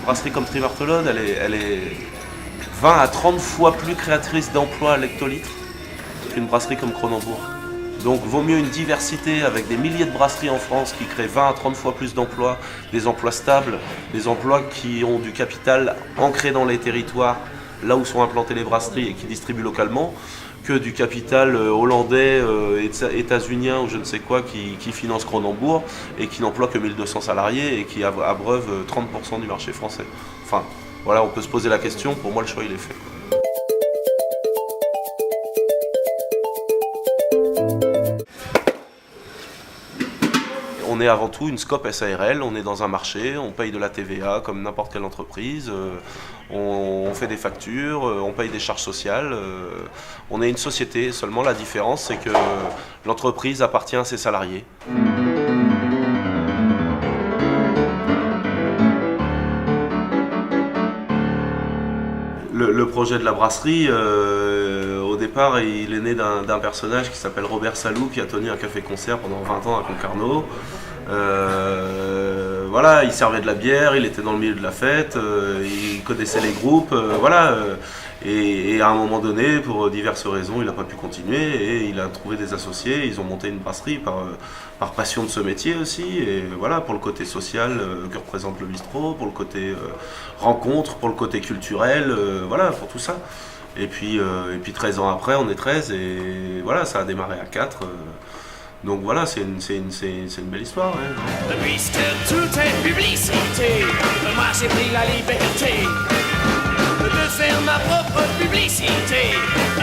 brasserie comme Trimartelode, elle est 20 à 30 fois plus créatrice d'emplois à l'hectolitre qu'une brasserie comme Kronenbourg. Donc vaut mieux une diversité avec des milliers de brasseries en France qui créent 20 à 30 fois plus d'emplois, des emplois stables, des emplois qui ont du capital ancré dans les territoires, là où sont implantées les brasseries et qui distribuent localement, que du capital hollandais, états-unien ou je ne sais quoi qui finance Kronenbourg et qui n'emploie que 1200 salariés et qui abreuve 30% du marché français. Enfin, voilà, on peut se poser la question, pour moi le choix il est fait. On est avant tout une SCOP SARL, on est dans un marché, on paye de la TVA comme n'importe quelle entreprise, on fait des factures, on paye des charges sociales. On est une société, seulement la différence c'est que l'entreprise appartient à ses salariés. Le projet de la brasserie, au départ, il est né d'un personnage qui s'appelle Robert Salou, qui a tenu un café-concert pendant 20 ans à Concarneau. Voilà, il servait de la bière, il était dans le milieu de la fête, il connaissait les groupes, voilà. Et à un moment donné, pour diverses raisons, il n'a pas pu continuer et il a trouvé des associés. Ils ont monté une brasserie par passion de ce métier aussi. Et voilà, pour le côté social que représente le bistrot, pour le côté rencontre, pour le côté culturel, voilà, pour tout ça. Et puis 13 ans après, on est 13 et voilà, ça a démarré à 4. Donc voilà, c'est une belle histoire. Ouais. Puisque tout est publicité, moi j'ai pris la liberté de faire ma propre publicité,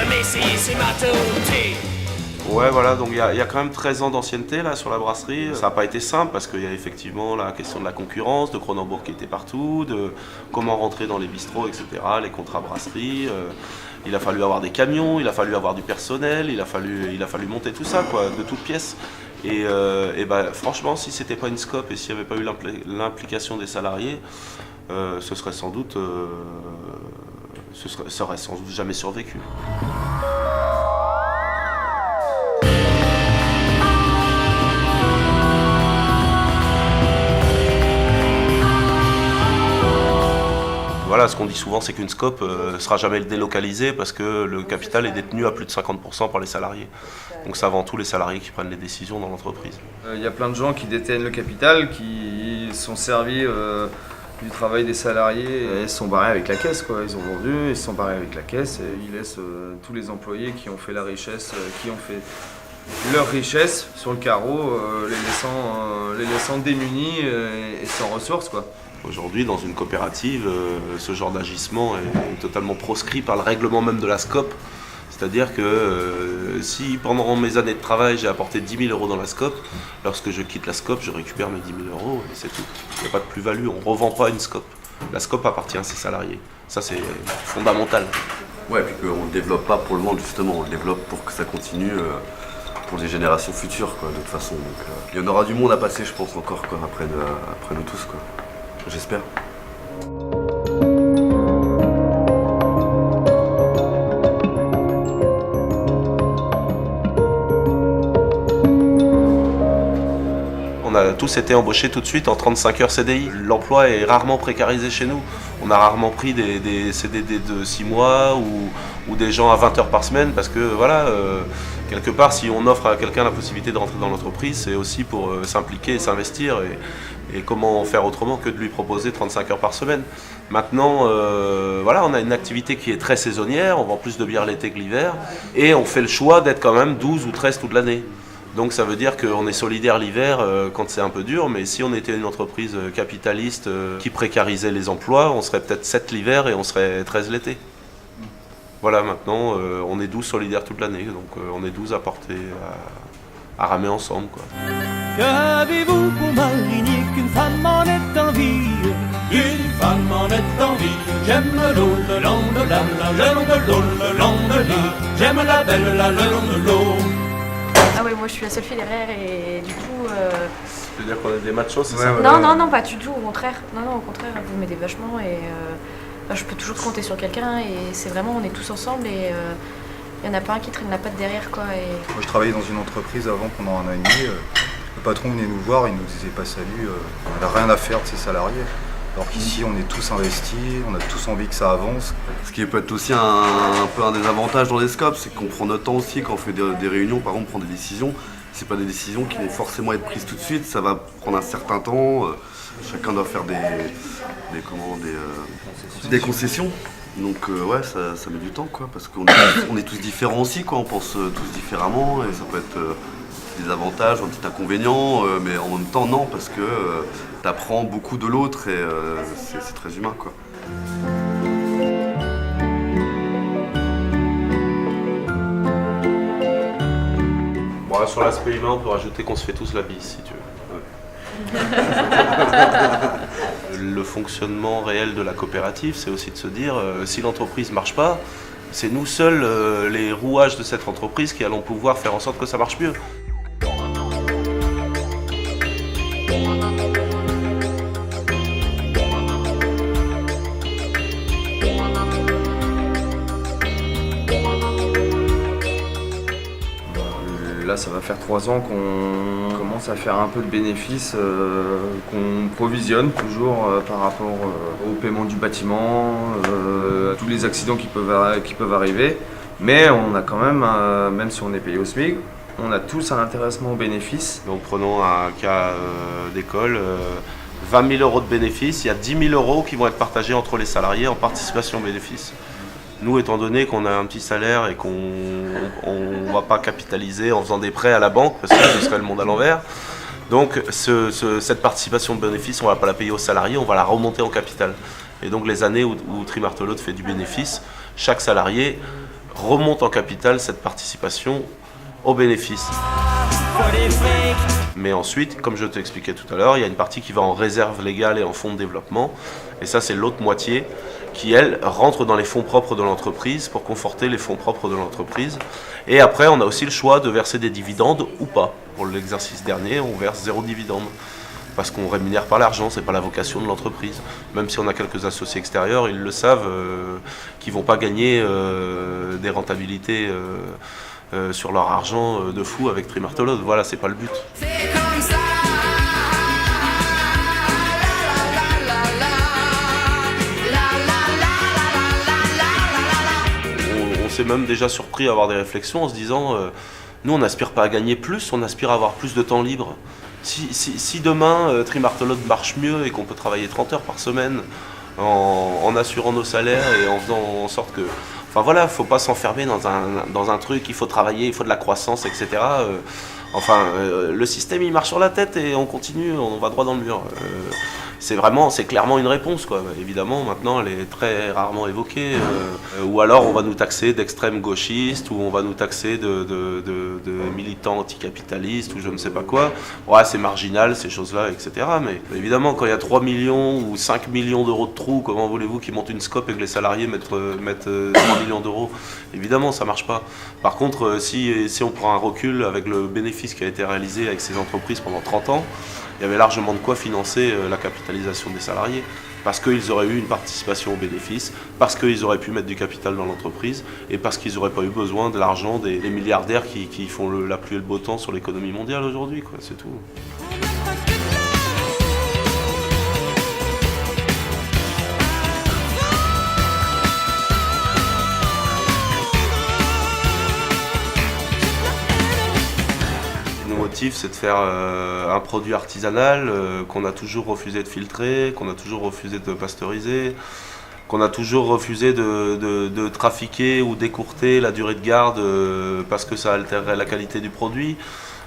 mais si c'est ma tauté. Ouais, voilà, donc il y a quand même 13 ans d'ancienneté là sur la brasserie. Ça n'a pas été simple parce qu'il y a effectivement la question de la concurrence, de Kronenbourg qui était partout, de comment rentrer dans les bistrots, etc., les contrats brasserie. Il a fallu avoir des camions, il a fallu avoir du personnel, il a fallu monter tout ça, quoi, de toutes pièces. Et franchement, si c'était pas une SCOP et s'il n'y avait pas eu l'implication des salariés, ce serait sans doute, ça aurait sans doute jamais survécu. Voilà, ce qu'on dit souvent, c'est qu'une SCOP ne sera jamais délocalisée parce que le capital est détenu à plus de 50% par les salariés. Donc c'est avant tout les salariés qui prennent les décisions dans l'entreprise. Il y a plein de gens qui détiennent le capital, qui sont servis du travail des salariés et se sont barrés avec la caisse, quoi. Ils ont vendu, ils se sont barrés avec la caisse et ils laissent tous les employés qui ont fait la richesse, qui ont fait leur richesse sur le carreau, les laissant démunis et sans ressources, quoi. Aujourd'hui, dans une coopérative, ce genre d'agissement est totalement proscrit par le règlement même de la SCOP. C'est-à-dire que si pendant mes années de travail j'ai apporté 10 000 € dans la SCOP, lorsque je quitte la SCOP, je récupère mes 10 000 € et c'est tout. Il n'y a pas de plus-value, on ne revend pas une SCOP. La SCOP appartient à ses salariés. Ça, c'est fondamental. Ouais, et puis qu'on ne le développe pas pour le monde, justement, on le développe pour que ça continue pour les générations futures, quoi, de toute façon. Donc, il y en aura du monde à passer, je pense, encore, quoi, après nous tous, quoi. J'espère. On a tous été embauchés tout de suite en 35 heures CDI. L'emploi est rarement précarisé chez nous. On a rarement pris des CDD de 6 mois ou des gens à 20 heures par semaine parce que voilà, quelque part, si on offre à quelqu'un la possibilité de rentrer dans l'entreprise, c'est aussi pour s'impliquer et s'investir. Et comment faire autrement que de lui proposer 35 heures par semaine. Maintenant, voilà, on a une activité qui est très saisonnière, on vend plus de bière l'été que l'hiver, et on fait le choix d'être quand même 12 ou 13 toute l'année. Donc ça veut dire qu'on est solidaire l'hiver quand c'est un peu dur, mais si on était une entreprise capitaliste qui précarisait les emplois, on serait peut-être 7 l'hiver et on serait 13 l'été. Voilà, maintenant, on est 12 solidaires toute l'année, donc on est 12 à porter, à ramer ensemble, quoi. Qu'avez-vous pour Marigny qu'une femme en est en vie? Une femme en est en vie. J'aime l'eau le long de la le long de l'eau le long de l'île. J'aime la belle la le long de l'eau. Ah ouais, moi je suis la seule fille derrière et du coup... Tu veux dire qu'on est des machos, c'est Ouais, ça? ouais. Non, pas du tout, au contraire. Non, au contraire, vous m'aidez vachement et je peux toujours compter sur quelqu'un et c'est vraiment, on est tous ensemble et il n'y en a pas un qui traîne la patte derrière, quoi. Et... Moi je travaillais dans une entreprise avant pendant 1 an et demi. Le patron venait nous voir, il nous disait pas salut, on n'a rien à faire de ses salariés. Alors qu'ici, on est tous investis, on a tous envie que ça avance. Ce qui peut être aussi un peu un désavantage dans les scopes, c'est qu'on prend notre temps aussi quand on fait des réunions, par exemple, on prend des décisions. C'est pas des décisions qui vont forcément être prises tout de suite, ça va prendre un certain temps. Chacun doit faire des concessions. Donc ouais, ça met du temps, quoi, parce qu'on est tous différents aussi, quoi. On pense tous différemment et ça peut être des avantages, un petit inconvénient, mais en même temps non, parce que t'apprends beaucoup de l'autre et c'est très humain, quoi. Bon, sur l'aspect humain, on peut rajouter qu'on se fait tous la bise, si tu veux. Le fonctionnement réel de la coopérative, c'est aussi de se dire, si l'entreprise ne marche pas, c'est nous seuls, les rouages de cette entreprise, qui allons pouvoir faire en sorte que ça marche mieux. Là, ça va faire 3 ans qu'on commence à faire un peu de bénéfices, qu'on provisionne toujours par rapport au paiement du bâtiment, à tous les accidents qui peuvent arriver. Mais on a quand même si on est payé au SMIC, on a tous un intéressement au bénéfice. Donc prenons un cas d'école, 20 000 € de bénéfices, il y a 10 000 € qui vont être partagés entre les salariés en participation au bénéfice. Nous, étant donné qu'on a un petit salaire et qu'on ne va pas capitaliser en faisant des prêts à la banque, parce que ce serait le monde à l'envers, donc cette participation de bénéfice, on ne va pas la payer aux salariés, on va la remonter en capital. Et donc les années où Trimartolode fait du bénéfice, chaque salarié remonte en capital cette participation au bénéfice. Mais ensuite, comme je t'expliquais tout à l'heure, il y a une partie qui va en réserve légale et en fonds de développement. Et ça, c'est l'autre moitié qui, elle, rentre dans les fonds propres de l'entreprise pour conforter les fonds propres de l'entreprise. Et après, on a aussi le choix de verser des dividendes ou pas. Pour l'exercice dernier, on verse 0 dividende. Parce qu'on rémunère par l'argent, c'est pas la vocation de l'entreprise. Même si on a quelques associés extérieurs, ils le savent, qu'ils vont pas gagner des rentabilités sur leur argent de fou avec Trimartolode. Voilà, c'est pas le but. C'est comme ça. On s'est même déjà surpris à avoir des réflexions en se disant nous on n'aspire pas à gagner plus, on aspire à avoir plus de temps libre. Si demain Trimartolode marche mieux et qu'on peut travailler 30 heures par semaine en assurant nos salaires et en faisant en sorte que... Enfin voilà, faut pas s'enfermer dans un truc, il faut travailler, il faut de la croissance, etc. Le système il marche sur la tête et on continue, on va droit dans le mur. C'est clairement une réponse, quoi. Évidemment, maintenant, elle est très rarement évoquée. Ou alors, on va nous taxer d'extrême gauchistes, ou on va nous taxer de militants anticapitalistes, ou je ne sais pas quoi. Ouais, c'est marginal, ces choses-là, etc. Mais évidemment, quand il y a 3 millions ou 5 millions d'euros de trous, comment voulez-vous qu'ils montent une scope et que les salariés mettent 3 millions d'euros? Évidemment, ça marche pas. Par contre, si on prend un recul avec le bénéfice qui a été réalisé avec ces entreprises pendant 30 ans, il y avait largement de quoi financer la capitalisation des salariés, parce qu'ils auraient eu une participation au bénéfice, parce qu'ils auraient pu mettre du capital dans l'entreprise, et parce qu'ils n'auraient pas eu besoin de l'argent des milliardaires qui font la pluie et le beau temps sur l'économie mondiale aujourd'hui, quoi, c'est tout. C'est de faire un produit artisanal qu'on a toujours refusé de filtrer, qu'on a toujours refusé de pasteuriser, qu'on a toujours refusé de trafiquer ou d'écourter la durée de garde parce que ça altérerait la qualité du produit,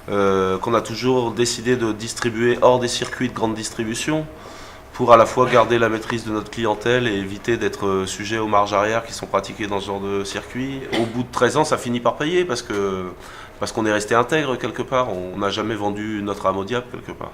qu'on a toujours décidé de distribuer hors des circuits de grande distribution pour à la fois garder la maîtrise de notre clientèle et éviter d'être sujet aux marges arrière qui sont pratiquées dans ce genre de circuit. Au bout de 13 ans, ça finit par payer parce qu'on est resté intègre quelque part, on n'a jamais vendu notre âme au diable quelque part.